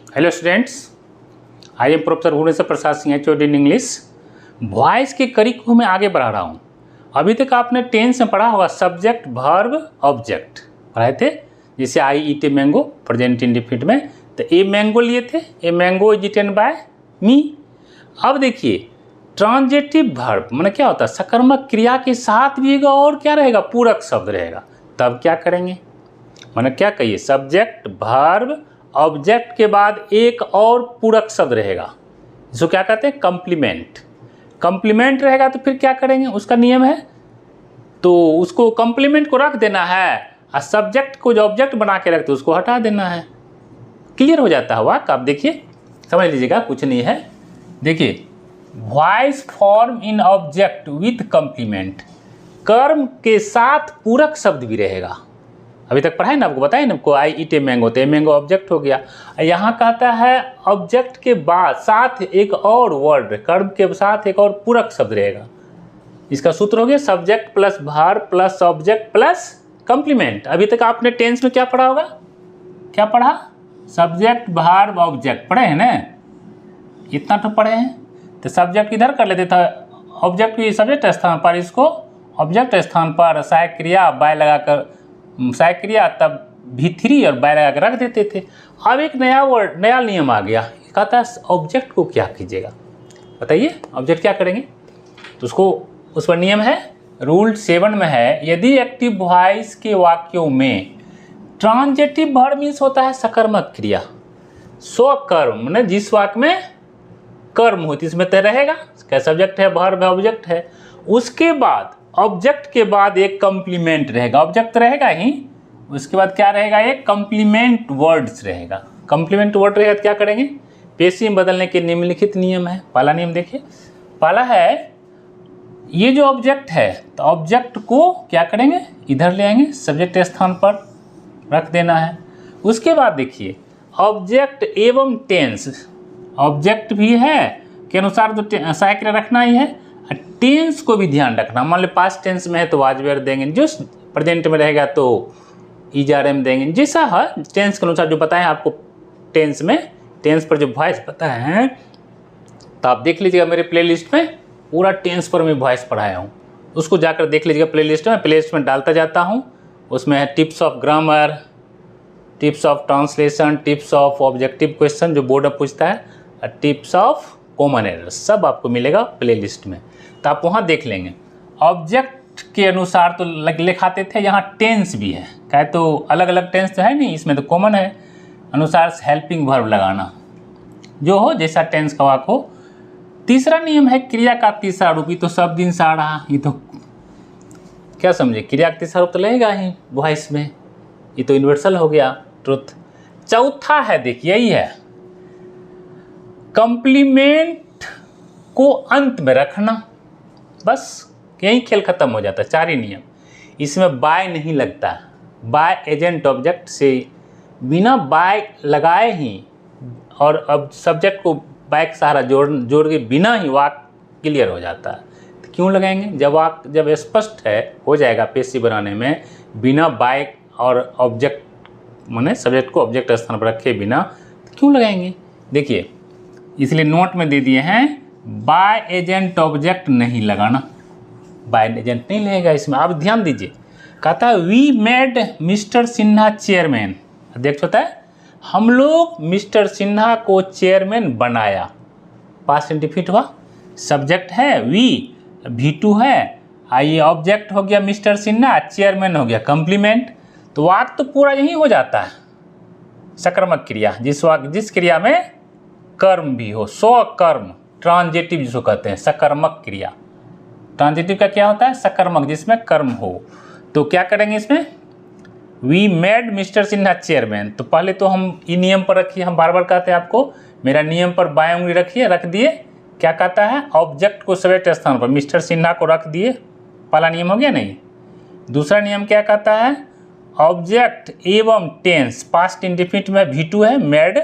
Hello students, I am professor Bhubaneswar Prasad Singh HOD in English. Voice के curriculum को मैं आगे बढ़ा रहा हूँ। अभी तक आपने टेंस में पढ़ा होगा सब्जेक्ट वर्ब ऑब्जेक्ट पढ़ाए थे, जैसे I eat a mango present indefinite में। तो ए मैंगो लिए थे, a mango is eaten by me. अब देखिए ट्रांजिटिव वर्ब माने क्या होता है, सकर्मक क्रिया के साथ भी और क्या रहेगा, पूरक शब्द रहेगा। तब क्या करेंगे, माने क्या कहिए, सब्जेक्ट वर्ब ऑब्जेक्ट के बाद एक और पूरक शब्द रहेगा जिसको क्या कहते हैं, कंप्लीमेंट। कंप्लीमेंट रहेगा तो फिर क्या करेंगे, उसका नियम है तो उसको कंप्लीमेंट को रख देना है और सब्जेक्ट को जो ऑब्जेक्ट बना के रखते उसको हटा देना है। क्लियर हो जाता है वाक्य। आप देखिए समझ लीजिएगा, कुछ नहीं है। देखिए voice form in object with complement, कर्म के साथ पूरक शब्द भी रहेगा। अभी तक पढ़ाए ना, आपको बताया ना, आपको आई ईट ए मैंगो, तो ए मैंगो ऑब्जेक्ट हो गया। यहाँ कहता है ऑब्जेक्ट के बाद साथ एक और वर्ड, कर्म के साथ एक और पूरक शब्द रहेगा। इसका सूत्र हो गया subject plus verb plus object plus complement. अभी तक आपने टेंस में क्या पढ़ा होगा, क्या पढ़ा, सब्जेक्ट वर्ब ऑब्जेक्ट पढ़े हैं ना, इतना तो पढ़े हैं। तो सब्जेक्ट इधर कर लेते थे, ऑब्जेक्ट भी सब्जेक्ट स्थान पर, इसको ऑब्जेक्ट स्थान पर सहायक क्रिया बाय लगाकर, सहायक क्रिया तब भी3 और बाय लगा कर रख देते थे। अब एक नया वर्ड, नया नियम आ गया, कहता है ऑब्जेक्ट को क्या कीजिएगा, बताइए ऑब्जेक्ट क्या करेंगे। तो उसको, उस पर नियम है, रूल 7 में है, यदि एक्टिव वॉइस के वाक्यों में ट्रांजिटिव वर्ब मीन्स होता है सकर्मक क्रिया, स्वकर्म माने जिस वाक्य में कर्म होती इसमें तय रहेगा, क्या सब्जेक्ट है, वर्ब है, ऑब्जेक्ट है, उसके बाद ऑब्जेक्ट के बाद एक कंप्लीमेंट रहेगा, ऑब्जेक्ट रहेगा ही, उसके बाद क्या रहेगा, एक कंप्लीमेंट वर्ड्स रहेगा। कंप्लीमेंट वर्ड रहेगा तो क्या करेंगे, पेशी में बदलने के निम्नलिखित नियम है। पहला नियम देखिए, पहला है ये जो ऑब्जेक्ट है तो ऑब्जेक्ट को क्या करेंगे, इधर ले आएंगे, सब्जेक्ट स्थान पर रख देना है। उसके बाद देखिए ऑब्जेक्ट एवं टेंस, ऑब्जेक्ट भी है के अनुसार तो सहायक क्रिया रखना ही है, टेंस को भी ध्यान रखना। मान लो पास्ट टेंस में है तो वाज वेयर देंगे, जो प्रेजेंट में रहेगा तो इज आर एम देंगे, जैसा है टेंस के अनुसार जो बताएं आपको। टेंस में, टेंस पर जो वॉइस पता है तो आप देख लीजिएगा, मेरे प्लेलिस्ट में पूरा टेंस पर मैं वॉइस पढ़ाया हूँ, उसको जाकर देख लीजिएगा प्लेलिस्ट में। प्लेलिस्ट में डालता जाता हूँ, उसमें है tips of grammar, tips of translation, tips of objective question जो बोर्ड में पूछता है, और टिप्स ऑफ कॉमन एरर, सब आपको मिलेगा प्लेलिस्ट में, तो आप वहाँ देख लेंगे। ऑब्जेक्ट के अनुसार तो लिखाते थे, यहाँ टेंस भी है, कहे तो अलग अलग टेंस तो है नहीं, इसमें तो कॉमन है, अनुसार हेल्पिंग वर्ब लगाना, जो हो जैसा टेंस का वाक हो। तीसरा नियम है क्रिया का तीसरा रूप, ये तो सब दिन सा रहा, ये तो क्या समझे, क्रिया का तीसरा रूप तो लगेगा ही वॉइस में, ये तो यूनिवर्सल हो गया ट्रुथ। चौथा है देखिए, यही है कंप्लीमेंट को अंत में रखना, बस यही खेल खत्म हो जाता है। 4 ही नियम, इसमें बाय नहीं लगता, बाय एजेंट ऑब्जेक्ट से बिना बाय लगाए ही, और अब सब्जेक्ट को बाय के सहारा जोड़ के बिना ही वाक्य क्लियर हो जाता है। तो क्यों लगाएंगे, जब वाक्य जब स्पष्ट है हो जाएगा पेशी बनाने में, बिना बाय और ऑब्जेक्ट माने सब्जेक्ट को ऑब्जेक्ट स्थान पर रखे बिना, तो क्यों लगाएंगे। देखिए इसलिए नोट में दे दिए हैं, बाय एजेंट ऑब्जेक्ट नहीं लगाना, बाय एजेंट नहीं लगेगा इसमें। आप ध्यान दीजिए, कहता है we made Mr Sinha chairman, देख होता है हम लोग मिस्टर सिन्हा को चेयरमैन बनाया, पास्ट इंडेफिनिट हुआ, सब्जेक्ट है वी, V2 है, ये ऑब्जेक्ट हो गया मिस्टर सिन्हा, चेयरमैन हो गया कंप्लीमेंट। तो वाक्य तो पूरा यही हो जाता है, सकर्मक क्रिया, जिस क्रिया में कर्म भी हो, स्वकर्म, ट्रांजिटिव जिसको कहते हैं सकर्मक क्रिया। ट्रांजिटिव का क्या होता है, सकर्मक, जिसमें कर्म हो। तो क्या करेंगे इसमें, we made Mr Sinha chairman, तो पहले तो हम ई नियम पर रखिए, हम बार बार कहते हैं आपको, मेरा नियम पर बाएं उंगली रखिए, रख दिए, क्या कहता है ऑब्जेक्ट को सब्जेक्ट स्थान पर मिस्टर सिन्हा को रख दिए, पहला नियम हो गया नहीं। दूसरा नियम क्या कहता है, ऑब्जेक्ट एवं टेंस, पास्ट इंडेफिनिट में V2 है, मेड,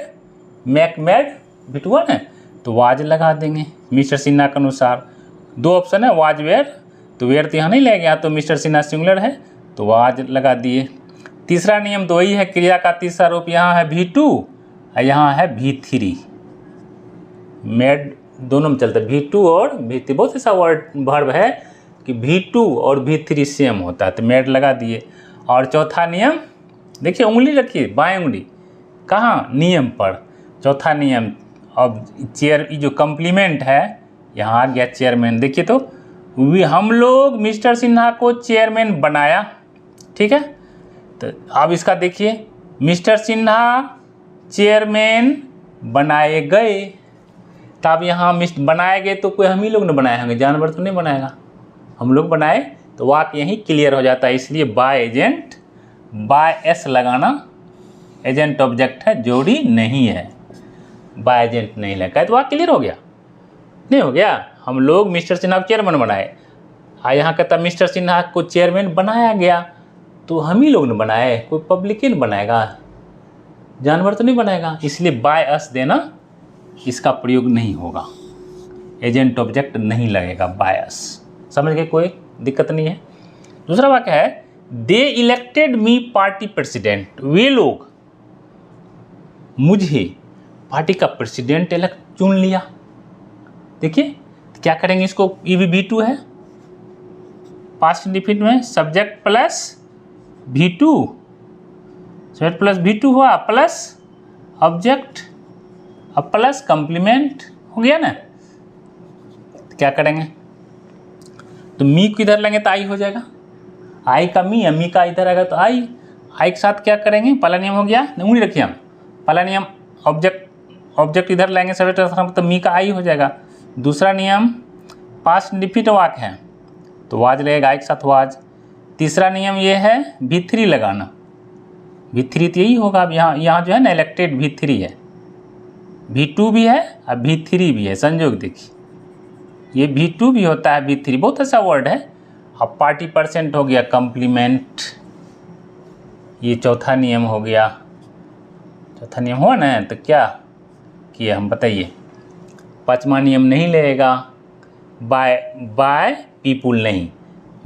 मैक मेड V2 है, तो वाज लगा देंगे मिस्टर सिन्हा के अनुसार। 2 ऑप्शन है, वाज वेयर, तो वेयर तो यहाँ नहीं लगेगा, यहाँ तो मिस्टर सिन्हा सिंगुलर है तो वाज लगा दिए। तीसरा नियम तो वही है, क्रिया का तीसरा रूप यहाँ है V2, यहाँ है V3, मेड दोनों में चलता है, V2 और V3। बहुत ऐसा वर्ब है कि V2 और V3 सेम होता है, तो मेड लगा दिए। और चौथा नियम देखिए, उंगली रखिए, बाएं उंगली कहाँ, नियम पर। चौथा नियम, अब चेयर जो कम्प्लीमेंट है यहाँ आ गया चेयरमैन। देखिए तो हम लोग मिस्टर सिन्हा को चेयरमैन बनाया, ठीक है। तो अब इसका देखिए, मिस्टर सिन्हा चेयरमैन बनाए गए। तो अब यहाँ बनाए गए तो कोई हम ही लोग ने बनाए होंगे, जानवर तो नहीं बनाएगा, हम लोग बनाए, तो वाक्य यहीं क्लियर हो जाता है। इसलिए बाय एजेंट, बाय एस लगाना, एजेंट ऑब्जेक्ट है, जोड़ी नहीं है, बाय एजेंट नहीं लगा, तो वाक्य क्लियर हो गया, नहीं हो गया। हम लोग मिस्टर सिन्हा को चेयरमैन बनाए, यहाँ कहता मिस्टर सिन्हा को चेयरमैन बनाया गया, तो हम ही लोग ने बनाए, कोई पब्लिक ने बनाएगा, जानवर तो नहीं बनाएगा, इसलिए बाय अस देना इसका प्रयोग नहीं होगा, एजेंट ऑब्जेक्ट नहीं लगेगा, बाय अस। समझ गए, कोई दिक्कत नहीं है। दूसरा वाक्य है, दे इलेक्टेड मी पार्टी प्रेसिडेंट, वे लोग मुझे पार्टी का प्रेसिडेंट इलेक्ट चुन लिया। देखिए क्या करेंगे इसको, ये भी V2 है, पास्ट इंडेफिनिट में subject plus V2, subject plus V2 हुआ, प्लस ऑब्जेक्ट, अब प्लस कंप्लीमेंट हो गया ना। क्या करेंगे, तो मी को इधर लेंगे तो आई हो जाएगा, आई का मी का इधर आएगा तो आई के साथ क्या करेंगे, पहला नियम हो गया, उंगली रखिए हम, पहला नियम ऑब्जेक्ट इधर लेंगे सब्जेक्ट, तो मी का आई हो जाएगा। दूसरा नियम पास्ट इंडेफिनिट वाक्य है तो वाज लगेगा, आई के साथ वाज। तीसरा नियम ये है V3 लगाना, V3 तो यही होगा। अब यहाँ जो है ना इलेक्टेड V3 है, V2 भी है और V3 भी है, संयोग देखिए, ये V2 भी होता है, V3 बहुत अच्छा वर्ड है। अब पार्टी परसेंट हो गया, कम्प्लीमेंट, ये चौथा नियम हो गया, चौथा नियम हुआ ना। तो क्या किया हम बताइए, पांचवा नियम नहीं लेगा, बाय पीपुल नहीं,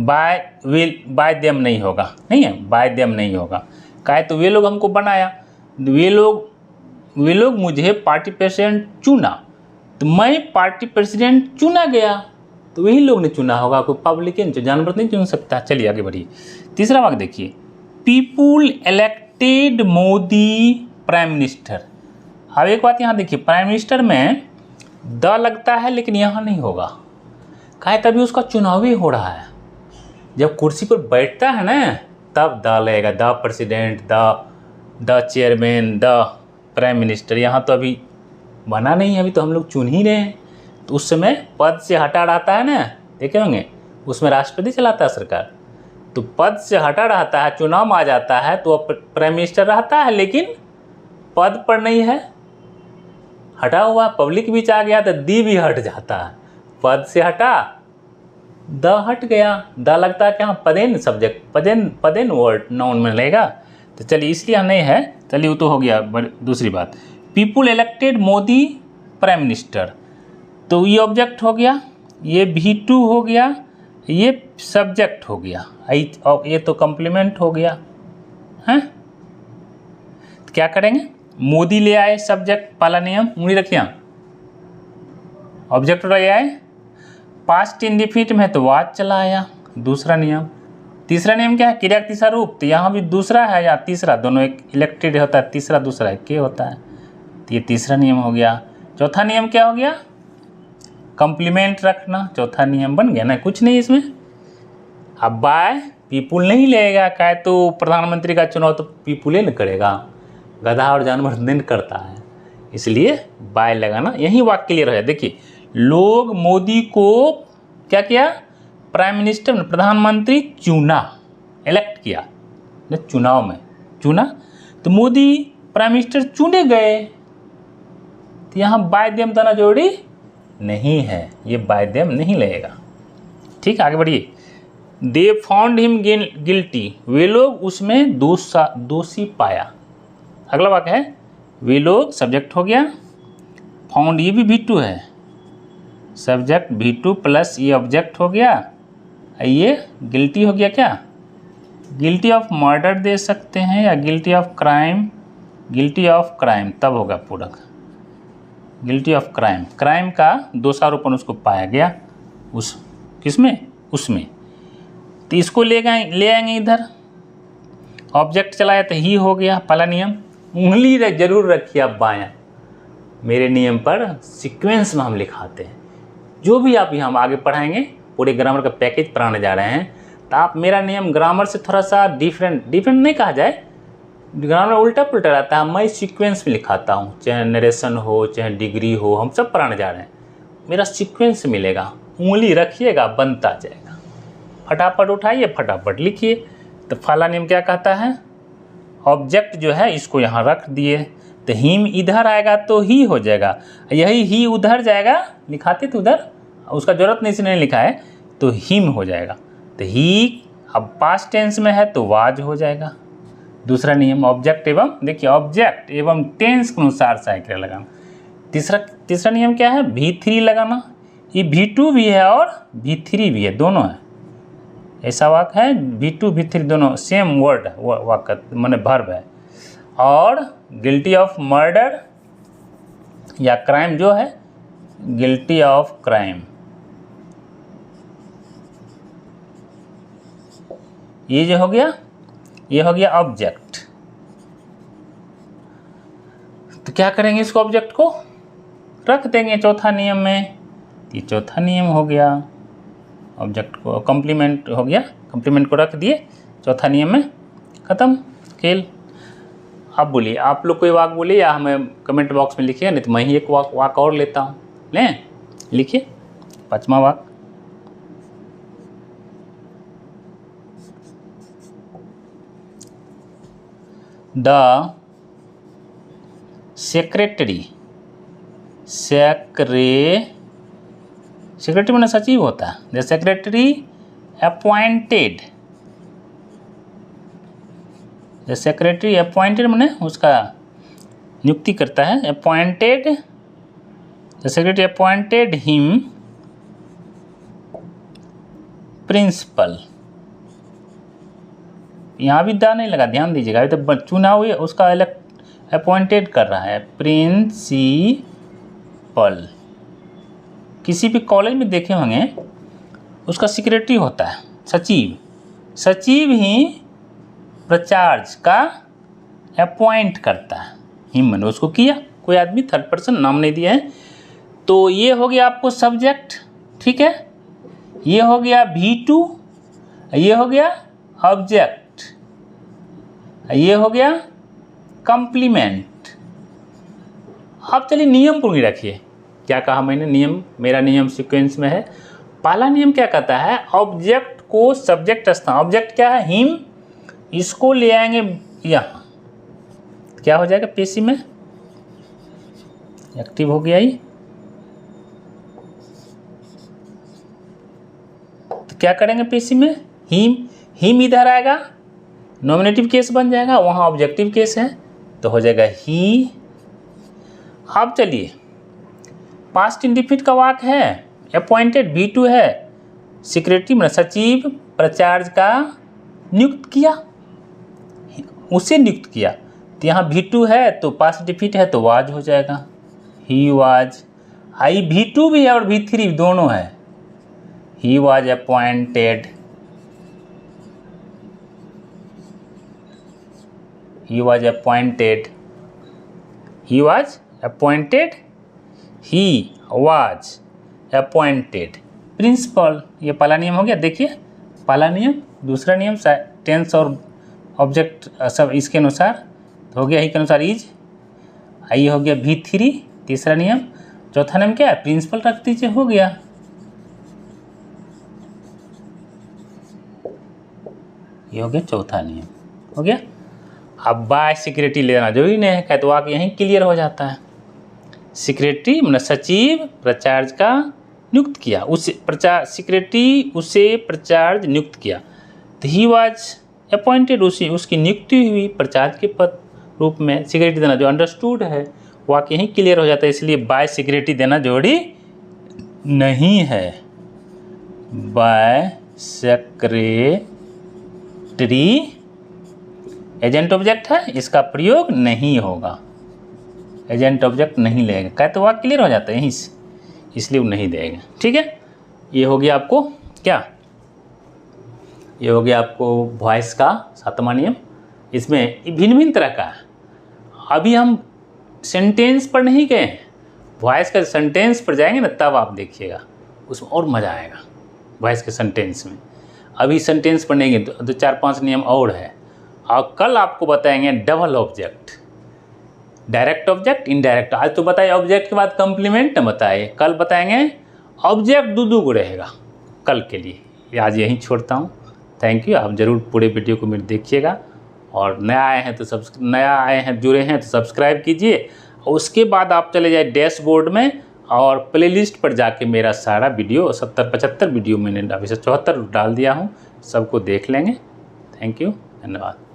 बाय देम नहीं होगा, नहीं है, बाय देम नहीं होगा, काहे तो वे लोग हमको बनाया, वे लोग मुझे पार्टी प्रेसिडेंट चुना, तो मैं पार्टी प्रेसिडेंट चुना गया, तो वही लोग ने चुना होगा, कोई पब्लिकन जानवर नहीं चुन सकता। चलिए आगे बढ़िए। तीसरा वाक्य देखिए, people elected Modi prime minister. अब एक बात यहाँ देखिए, प्राइम मिनिस्टर में द लगता है लेकिन यहाँ नहीं होगा, काहे तभी उसका चुनाव ही हो रहा है, जब कुर्सी पर बैठता है ना तब द लगेगा, the president, the chairman, the prime minister. यहाँ तो अभी बना नहीं है, अभी तो हम लोग चुन ही रहे हैं, तो उस समय पद से हटा रहता है ना, देखे होंगे उसमें राष्ट्रपति चलाता है सरकार, तो पद से हटा रहता है, चुनाव में आ जाता है तो अब प्राइम मिनिस्टर रहता है लेकिन पद पर नहीं है, हटा हुआ, पब्लिक बीच आ गया तो दी भी हट जाता है, पद से हटा द हट गया, द लगता है कि हाँ पदेन सब्जेक्ट, पदेन वर्ड नाउन में लगेगा, तो चलिए इसलिए नहीं है। चलिए वो तो हो गया। दूसरी बात, people elected Modi prime minister, तो ये ऑब्जेक्ट हो गया, ये V2 हो गया, ये सब्जेक्ट हो गया, और ये तो कम्प्लीमेंट हो गया है। तो क्या करेंगे, मोदी ले आए सब्जेक्ट, पहला नियम उंगली रखिए, ऑब्जेक्ट ले आए, पास्ट इंडेफिनिट में है तो वाज चला आया, दूसरा नियम। तीसरा नियम क्या है, क्रिया का तीसरा रूप, तो यहाँ भी दूसरा है या तीसरा, दोनों एक इलेक्टेड होता है, तीसरा दूसरा है के होता है, तो ये तीसरा नियम हो गया। चौथा नियम क्या हो गया, कम्प्लीमेंट रखना, चौथा नियम बन गया ना, कुछ नहीं इसमें। अब बाय पीपुल नहीं लेगा, काहे तो प्रधानमंत्री का चुनाव तो पीपुल न करेगा, गधा और जानवर नहीं करता है, इसलिए बाय लगाना, यही वाक्य क्लियर है। देखिए, लोग मोदी को क्या किया, प्राइम मिनिस्टर प्रधानमंत्री चुना, इलेक्ट किया, चुनाव में चुना, तो मोदी प्राइम मिनिस्टर चुने गए, तो यहाँ बाय देम दाना जोड़ी नहीं है, ये बाय देम नहीं लगेगा। ठीक, आगे बढ़िए। दे फाउंड हिम गिल्टी, वे लोग उसमें दोषी पाया। अगला वाक्य है, वे लोग सब्जेक्ट हो गया, फाउंड ये भी V2 है, सब्जेक्ट V2 प्लस ये ऑब्जेक्ट हो गया, ये गिल्टी हो गया, क्या गिल्टी ऑफ मर्डर दे सकते हैं या guilty of crime guilty of crime तब होगा पूरक, गिल्टी ऑफ क्राइम, क्राइम का दोषारोपण उसको पाया गया, उस किसमें, उसमें। तो इसको ले आएंगे इधर, ऑब्जेक्ट चलाया तो ही हो गया पहला नियम। उंगली जरूर रखिए आप बायां, मेरे नियम पर सीक्वेंस में हम लिखाते हैं। जो भी आप यहाँ आगे पढ़ाएंगे पूरे ग्रामर का पैकेज पढ़ाने जा रहे हैं, तो आप मेरा नियम ग्रामर से थोड़ा सा डिफरेंट नहीं कहा जाए, ग्रामर उल्टा पुल्टा रहता है, मैं सीक्वेंस में लिखाता हूँ, चाहे नरेशन हो चाहे डिग्री हो, हम सब पढ़ाने जा रहे हैं, मेरा सीक्वेंस मिलेगा, उंगली रखिएगा बनता जाएगा, फटाफट उठाइए फटाफट लिखिए। तो पहला नियम क्या कहता है, ऑब्जेक्ट जो है इसको यहाँ रख दिए, तो हिम इधर आएगा तो ही हो जाएगा, यही ही उधर जाएगा, लिखाते तो उधर, उसका जरूरत नहीं, इसने लिखा है, तो हिम हो जाएगा। तो ही अब पास्ट टेंस में है तो वाज हो जाएगा। दूसरा नियम ऑब्जेक्ट एवं, देखिए ऑब्जेक्ट एवं टेंस के अनुसार सहायक क्रिया लगाना। तीसरा नियम क्या है, V3 लगाना। ये V2 भी है और V3 भी है, दोनों है, ऐसा वाक्य है, V2 V3 दोनों सेम वर्ड वाक्य माने वर्ब है। और गिल्टी ऑफ मर्डर या क्राइम जो है, गिल्टी ऑफ क्राइम, ये जो हो गया, ये हो गया ऑब्जेक्ट। तो क्या करेंगे, इसको ऑब्जेक्ट को रख देंगे चौथा नियम में, ये चौथा नियम हो गया, ऑब्जेक्ट को कॉम्प्लीमेंट हो गया, कॉम्प्लीमेंट को रख दिए चौथा नियम में, खत्म खेल। अब बोलिए, आप लोग कोई वाक बोलिए या हमें कमेंट बॉक्स में लिखिए, नहीं तो मैं ही एक वाक और लेता हूँ, लें लिखिए पांचवा वाक। द सेक्रेटरी, सेक्रेटरी मैंने सचिव होता है, the secretary appointed, the secretary appointed मैंने उसका नियुक्ति करता है, appointed, the secretary appointed him principal, यहाँ भी दा नहीं लगा, ध्यान दीजिएगा, अभी तो चुना हुआ उसका अपॉइंटेड कर रहा है, प्रिंसिपल। किसी भी कॉलेज में देखे होंगे उसका सेक्रेटरी होता है सचिव, सचिव ही प्राचार्य का अपॉइंट करता है, हिम उसको किया, कोई आदमी थर्ड पर्सन नाम नहीं दिया है। तो ये हो गया आपको सब्जेक्ट, ठीक है, ये हो गया V2, ये हो गया ऑब्जेक्ट, ये हो गया कॉम्प्लीमेंट। अब चलिए नियम पूरी रखिए, क्या कहा मैंने, नियम, मेरा नियम सीक्वेंस में है। पहला नियम क्या कहता है, ऑब्जेक्ट को सब्जेक्ट स्थान, ऑब्जेक्ट क्या है, हिम, इसको ले आएंगे यहाँ, क्या हो जाएगा पेशी में, एक्टिव हो गया ही। तो क्या करेंगे पेशी में, हिम इधर आएगा, नॉमिनेटिव केस बन जाएगा, वहाँ ऑब्जेक्टिव केस है तो हो जाएगा ही। अब चलिए पास्ट इंडिफिनिट का वाक्य है, अपॉइंटेड V2 है, सेक्रेटरी मतलब सचिव प्राचार्य का नियुक्त किया, उसे नियुक्त किया, तो यहाँ V2 है तो पास्ट इंडिफिनिट है तो वाज हो जाएगा, ही वाज। आई V2 भी है और V3 दोनों है, he was appointed, he was appointed, he was appointed, he was appointed principal. ये पहला नियम हो गया, देखिए पहला नियम, दूसरा नियम टेंस और ऑब्जेक्ट सब इसके अनुसार तो हो गया, ही के अनुसार इज, आई हो गया V3 तीसरा नियम, चौथा नियम क्या है, प्रिंसिपल रख दीजिए, हो गया। ये हो गया चौथा नियम, हो गया। अब बाय सेक्रेटरी लेना जरूरी नहीं है, तो वाक्य यहीं क्लियर हो जाता है, सेक्रेटरी मतलब सचिव प्राचार्य का नियुक्त किया, उसे सेक्रेटरी उसे प्राचार्य नियुक्त किया, तो ही वाज अपॉइंटेड, उसकी नियुक्ति हुई प्राचार्य के पद रूप में, सेक्रेटरी देना जो अंडरस्टूड है, वाक्य यहीं क्लियर हो जाता है, इसलिए बाय सेक्रेटरी देना जरूरी नहीं है। बाय सेक्रेटरी एजेंट ऑब्जेक्ट है, इसका प्रयोग नहीं होगा, एजेंट ऑब्जेक्ट नहीं लेगा। कह तो वाक्य क्लियर हो जाता है यहीं से, इसलिए वो नहीं देगा। ठीक है, ये हो गया आपको क्या, ये हो गया आपको वॉइस का 7वां नियम। इसमें भिन्न भिन्न तरह का है। अभी हम सेंटेंस पर नहीं गए हैं, वॉइस का सेंटेंस पर जाएंगे ना तब आप देखिएगा, उसमें और मज़ा आएगा वॉइस के सेंटेंस में। अभी सेंटेंस पर नहीं गए तो 4-5 नियम और है। और कल आपको बताएंगे double object, direct object, indirect. आज तो बताइए ऑब्जेक्ट के बाद कम्प्लीमेंट न बताइए, कल बताएंगे ऑब्जेक्ट दो को रहेगा कल के लिए। आज यहीं छोड़ता हूँ। Thank you. आप ज़रूर पूरे वीडियो को मेरे देखिएगा, और नया आए हैं जुड़े हैं तो सब्सक्राइब कीजिए। और उसके बाद आप चले जाए डैशबोर्ड में और प्लेलिस्ट पर जाके मेरा सारा वीडियो 70-75 वीडियो मैंने अभी से 74 डाल दिया हूँ, सबको देख लेंगे। थैंक यू, धन्यवाद।